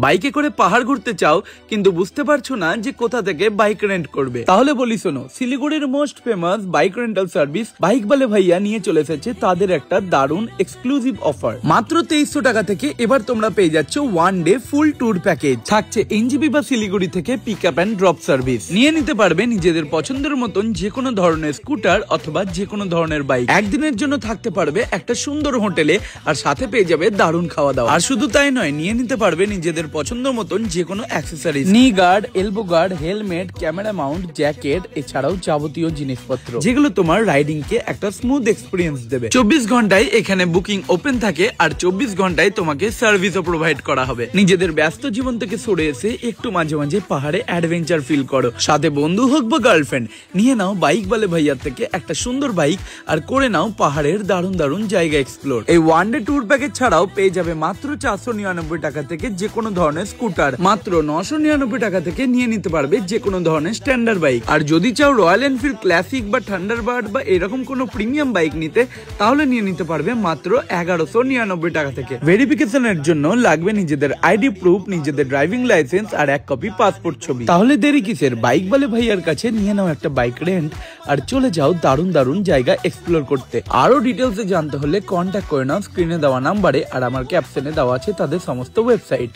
বাইকে করে পাহাড় ঘুরতে চাও কিন্তু বুঝতে পারছো না যে কোথা থেকে বাইক রেন্ট করবে, তাহলে বলি শোনো, শিলিগুড়ির most famous bike rental service bike বালে ভাইয়া নিয়ে চলে এসেছে তাদের একটা দারুণ এক্সক্লুসিভ অফার। মাত্র 2300 টাকা থেকে এবার তোমরা পেয়ে যাচ্ছ 1 ডে ফুল ট্যুর প্যাকেজ। থাকছে এনজিপি বা শিলিগুড়ি থেকে pick up and drop service. নিয়ে নিতে পারবে নিজেদের পছন্দের মতন যে কোনো ধরনের স্কুটার অথবা যে কোনো ধরনের বাইক। একদিনের জন্য থাকতে পারবে একটা সুন্দর হোটেলে, আর সাথে পেয়ে যাবে দারুণ খাওয়া দাওয়া। আর শুধু তাই নয়, নিয়ে নিতে পারবে নিজেদের পছন্দ মতন যে কোনো accessories, knee guard, elbow guard, helmet, camera mount, jacket, এছাড়াও যাবতীয় জিনিসপত্র যেগুলো তোমার রাইডিং কে একটা স্মুথ এক্সপিরিয়েন্স দেবে। 24 ঘন্টায় এখানে বুকিং ওপেন থাকে, আর 24 ঘন্টায় তোমাকে সার্ভিসও প্রোভাইড করা হবে। নিজেদের ব্যস্ত জীবন থেকে সরে এসে একটু মাঝে মাঝে পাহাড়ে অ্যাডভেঞ্চার ফিল করো, সাথে বন্ধু হোক বা গার্লফ্রেন্ড, নিয়ে নাও বাইক বালে ভাইয়ার থেকে একটা সুন্দর বাইক আর করে নাও পাহাড়ের দারুণ দারুণ জায়গা এক্সপ্লোর। এই 1 ডে ট্যুর প্যাকেজ ছাড়াও পেয়ে যাবে মাত্র 499 টাকা থেকে যে কোনো ধরনের স্কুটার, মাত্র 999 টাকা থেকে নিয়ে নিতে পারবে যে কোনো ধরনের স্ট্যান্ডার্ড বাইক। আর যদি চাও রয়্যাল এনফিল্ড ক্লাসিক বা থান্ডারবার্ড বা এরকম কোনো প্রিমিয়াম বাইক নিতে, তাহলে নিয়ে নিতে পারবে মাত্র 1199 টাকা থেকে। ভেরিফিকেশনের জন্য লাগবে নিজেদের আইডি প্রুফ, নিজেদের ড্রাইভিং লাইসেন্স আর 1 কপি পাসপোর্ট ছবি। তাহলে দেরি কিসের, বাইক বালে ভাইয়ার কাছে নিয়ে নাও একটা বাইক রেন্ট আর চলে যাও দারুণ দারুণ জায়গা এক্সপ্লোর করতে। আরো ডিটেলসে জানতে হলে কন্ট্যাক্ট করে নাও স্ক্রিনে দেওয়া নাম্বারে, আর আমার ক্যাপশনে দেওয়া আছে তাদের সমস্ত ওয়েবসাইট।